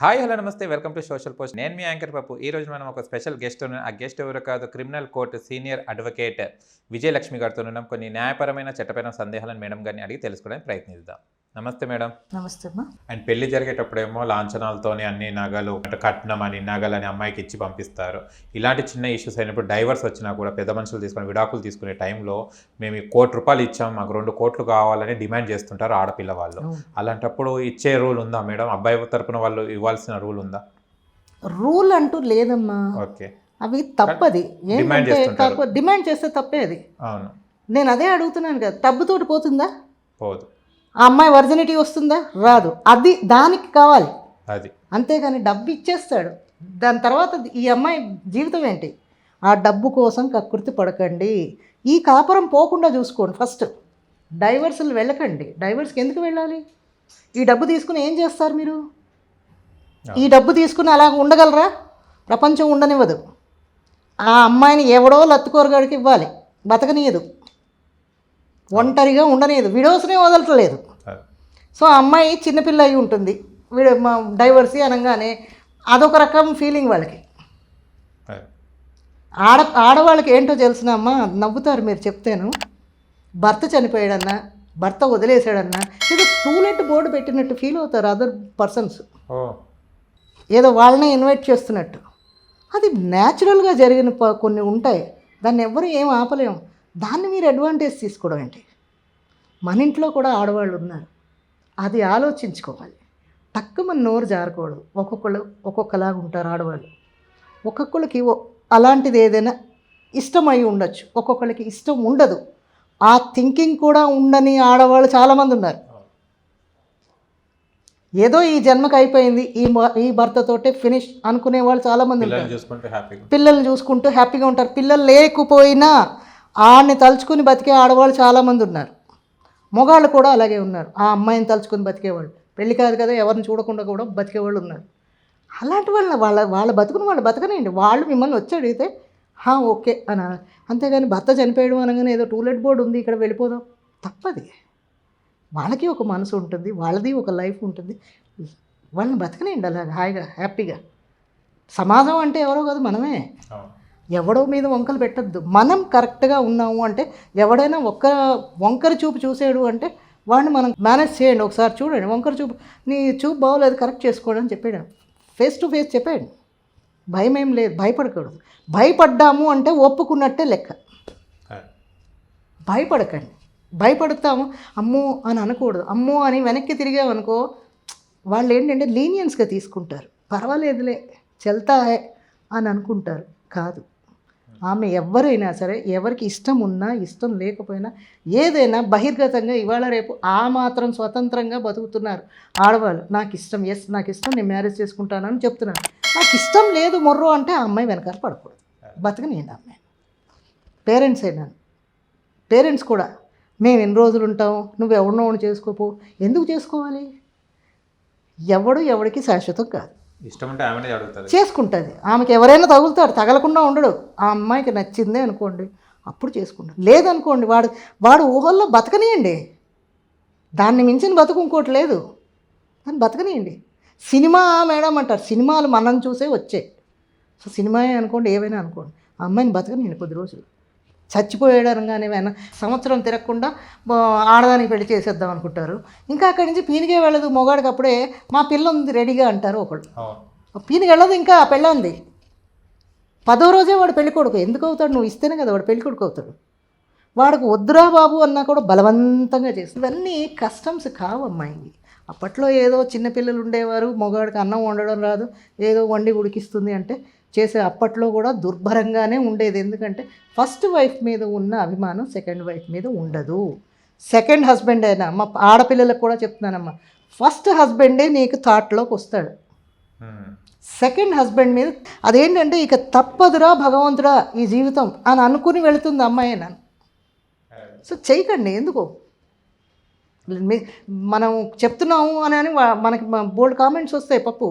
Hi hello నమస్తే welcome to social post. నేను మీ యాంకర్ పప్పు. ఈ రోజు మనం ఒక స్పెషల్ గెస్ట్ ఉన్నాం. ఆ గెస్ట్ ఎవరో కాదు, criminal court senior advocate Vijayalakshmi గారితో ఉన్నాం. కొన్ని న్యాయపరమైన చట్టపరమైన సందేహాలను మేడం గారిని అడిగి తెలుసుకోవడానికి ప్రయత్నిద్దాం. నమస్తే మేడం. నమస్తే అమ్మా. అండ్ పెళ్లి జరిగేటప్పుడేమో లాంఛనాలతోని అన్ని నగలు కట్నం అని నగలని అమ్మాయికి ఇచ్చి పంపిస్తారు. ఇలాంటి చిన్న ఇష్యూస్ అయినప్పుడు డైవర్స్ వచ్చినా కూడా పెద్ద మనుషులు తీసుకొని విడాకులు తీసుకునే టైంలో మేము ₹1,00,00,000 ఇచ్చాం, మాకు 2 కోట్లు కావాలని డిమాండ్ చేస్తుంటారు ఆడపిల్ల వాళ్ళు. అలాంటప్పుడు ఇచ్చే రూల్ ఉందా మేడం? అబ్బాయి తరపున వాళ్ళు ఇవ్వాల్సిన రూల్ ఉందా? రూల్ అంటూ లేదమ్మా. ఓకే, అవి తప్పది. డిమాండ్ చేస్తే తప్పే అది. అవును, నేను అదే అడుగుతున్నాను కదా, డబ్బుతోటి పోతుందా? పోదు. ఆ అమ్మాయి వర్జినిటీ వస్తుందా? రాదు. అది దానికి కావాలి అది. అంతేగాని డబ్బు ఇచ్చేస్తాడు, దాని తర్వాత ఈ అమ్మాయి జీవితం ఏంటి? ఆ డబ్బు కోసం కక్కుర్తి పడకండి. ఈ కాపురం పోకుండా చూసుకోండి. ఫస్ట్ డైవర్స్లు వెళ్ళకండి. డైవర్స్కి ఎందుకు వెళ్ళాలి? ఈ డబ్బు తీసుకుని ఏం చేస్తారు మీరు? ఈ డబ్బు తీసుకుని అలా ఉండగలరా? ప్రపంచం ఉండనివ్వదు. ఆ అమ్మాయిని ఎవడో లత్తుకోరగాడికి ఇవ్వాలి, బతకనీయదు, ఒంటరిగా ఉండలేదు, విడోస్నే వదలట్లేదు. సో ఆ అమ్మాయి చిన్నపిల్ల అయి ఉంటుంది, డైవర్సీ అనగానే అదొక రకం ఫీలింగ్ వాళ్ళకి. ఆడవాళ్ళకి ఏంటో తెలిసిన అమ్మ, నవ్వుతారు మీరు చెప్తేను. భర్త చనిపోయాడన్నా, భర్త వదిలేసాడన్నా ఏదో టూలెట్ బోర్డు పెట్టినట్టు ఫీల్ అవుతారు అదర్ పర్సన్స్. ఏదో వాళ్ళనే ఇన్వైట్ చేస్తున్నట్టు. అది న్యాచురల్గా జరిగిన కొన్ని ఉంటాయి, దాన్ని ఎవ్వరూ ఏం ఆపలేము. దాన్ని మీరు అడ్వాంటేజ్ తీసుకోవడం ఏంటి? మన ఇంట్లో కూడా ఆడవాళ్ళు ఉన్నారు, అది ఆలోచించుకోవాలి. తక్కువ మన నోరు జారకూడదు. ఒక్కొక్కళ్ళు ఒక్కొక్కలాగా ఉంటారు ఆడవాళ్ళు. ఒక్కొక్కళ్ళకి అలాంటిది ఏదైనా ఇష్టమై ఉండొచ్చు, ఒక్కొక్కళ్ళకి ఇష్టం ఉండదు. ఆ థింకింగ్ కూడా ఉండని ఆడవాళ్ళు చాలామంది ఉన్నారు. ఏదో ఈ జన్మకు అయిపోయింది, ఈ భర్తతోటే ఫినిష్ అనుకునే వాళ్ళు చాలామంది ఉంటారు. పిల్లల్ని చూసుకుంటూ హ్యాపీగా ఉంటారు. పిల్లలు లేకపోయినా ఆడిని తలుచుకుని బతికే ఆడవాళ్ళు చాలామంది ఉన్నారు. మగవాళ్ళు కూడా అలాగే ఉన్నారు, ఆ అమ్మాయిని తలుచుకుని బతికేవాళ్ళు. పెళ్ళి కాదు కదా, ఎవరిని చూడకుండా కూడా బతికేవాళ్ళు ఉన్నారు. అలాంటి వాళ్ళ బతుకుని వాళ్ళు బతకనేయండి. వాళ్ళు మిమ్మల్ని వచ్చి అడిగితే ఓకే అని, అంతేగాని భర్త చనిపోయడం అనగానే ఏదో టూలెట్ బోర్డు ఉంది ఇక్కడ వెళ్ళిపోదాం, తప్పది. వాళ్ళకి ఒక మనసు ఉంటుంది, వాళ్ళది ఒక లైఫ్ ఉంటుంది. వాళ్ళని బతకనేయండి అలాగా హాయిగా హ్యాపీగా. సమాజం అంటే ఎవరో కాదు, మనమే. ఎవడో మీద వంకలు పెట్టద్దు. మనం కరెక్ట్గా ఉన్నాము అంటే, ఎవడైనా వంకర చూపు చూసాడు అంటే వాడిని మనం మేనేజ్ చేయండి. ఒకసారి చూడండి, వంకర చూపు, నీ చూపు బాగోలేదు, కరెక్ట్ చేసుకోండి అని చెప్పాడు. ఫేస్ టు ఫేస్ చెప్పాడు. భయం ఏం లేదు, భయపడకూడదు. భయపడ్డాము అంటే ఒప్పుకున్నట్టే లెక్క. భయపడకండి. భయపడతాము అమ్మో అని అనకూడదు. అమ్మో అని వెనక్కి తిరిగామనుకో, వాళ్ళు ఏంటంటే లీనియన్స్గా తీసుకుంటారు. పర్వాలేదులే, చెల్తా హే అని అనుకుంటారు. కాదు, ఆమె ఎవరైనా సరే, ఎవరికి ఇష్టం ఉన్నా ఇష్టం లేకపోయినా ఏదైనా బహిర్గతంగా ఇవాళ రేపు ఆ మాత్రం స్వతంత్రంగా బతుకుతున్నారు ఆడవాళ్ళు. నాకు ఇష్టం, నాకు ఇష్టం, నేను మ్యారేజ్ చేసుకుంటానని చెప్తున్నాను. నాకు ఇష్టం లేదు మొర్రో అంటే ఆ అమ్మాయి వెనకాల పడకూడదు, బతకనేయండి అమ్మాయి. పేరెంట్స్ అయినాను, పేరెంట్స్ కూడా మేము ఎన్ని రోజులు ఉంటాం, నువ్వు ఎవరినో చేసుకోపో. ఎందుకు చేసుకోవాలి? ఎవడికి శాశ్వతం కాదు. ఇష్టం ఉంటే ఆమెనే అడుగుతారు, చేసుకుంటుంది. ఆమెకి ఎవరైనా తగులుతారు, తగలకుండా ఉండడు. ఆ అమ్మాయికి నచ్చిందే అనుకోండి, అప్పుడు చేసుకుంటాడు. లేదనుకోండి, వాడు ఊహల్లో బతకనియండి. దాన్ని మించిన బతుకు ఇంకోటి లేదు, దాన్ని బతకనియండి. సినిమా మేడం అంటారు, సినిమాలు మనం చూసే వచ్చాయి. సో సినిమాయే అనుకోండి, ఏవైనా అనుకోండి, ఆ అమ్మాయిని బతకనియండి కొద్ది రోజులు. చచ్చిపోయాడు అనగానే సంవత్సరం తిరగకుండా ఆడదానికి పెళ్లి చేసేద్దాం అనుకుంటారు. ఇంకా అక్కడి నుంచి పీనిగే వెళ్ళదు. మొగాడికి అప్పుడే మా పిల్ల ఉంది రెడీగా అంటారు ఒకళ్ళు. పీనికి వెళ్ళదు, ఇంకా ఆ పెళ్ళ ఉంది. 10వ రోజే వాడు పెళ్లి కొడుకు. ఎందుకు అవుతాడు? నువ్వు ఇస్తేనే కదా వాడు పెళ్లి కొడుకు అవుతాడు. వాడికి వద్దురా బాబు అన్నా కూడా బలవంతంగా చేస్తుంది. ఇవన్నీ కస్టమ్స్ కావమ్మాయి. అప్పట్లో ఏదో చిన్నపిల్లలు ఉండేవారు, మొగాడికి అన్నం వండడం రాదు, ఏదో వండి ఉడికిస్తుంది అంటే చేసే. అప్పట్లో కూడా దుర్భరంగానే ఉండేది. ఎందుకంటే ఫస్ట్ వైఫ్ మీద ఉన్న అభిమానం సెకండ్ వైఫ్ మీద ఉండదు. సెకండ్ హస్బెండ్ అయినా, మా ఆడపిల్లలకు కూడా చెప్తున్నానమ్మా, ఫస్ట్ హస్బెండే నీకు థాట్లోకి వస్తాడు. సెకండ్ హస్బెండ్ మీద అదేంటంటే ఇక తప్పదురా భగవంతుడా ఈ జీవితం అని అనుకుని వెళుతుంది అమ్మాయి. నన్ను సో చేయకండి. ఎందుకు మనం చెప్తున్నాము అని మనకి బోల్డ్ కామెంట్స్ వస్తాయి పప్పు.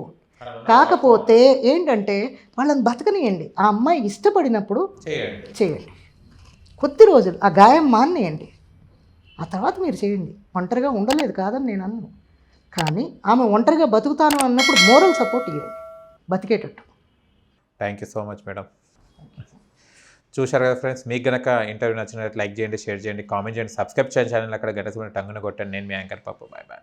కాకపోతే ఏంటంటే వాళ్ళని బతకనియండి. ఆ అమ్మాయి ఇష్టపడినప్పుడు చేయండి. కొద్ది రోజులు ఆ గాయం మానేయండి, ఆ తర్వాత మీరు చేయండి. ఒంటరిగా ఉండలేదు కాదని నేను అన్నాను. కానీ ఆమె ఒంటరిగా బతుకుతాను అన్నప్పుడు మోరల్ సపోర్ట్ ఇవ్వండి బతికేటట్టు. Thank you so much madam. చూశారు కదా ఫ్రెండ్స్, మీకు గనక ఇంటర్వ్యూ నచ్చినట్లయితే లైక్ చేయండి, షేర్ చేయండి, కామెంట్ చేయండి, సబ్స్క్రైబ్ చేయండి ఛానల్. అక్కడ గంట సింబల్ టంగున కొట్టండి. నేను మీ యాంకర్ పప్పు. Bye bye.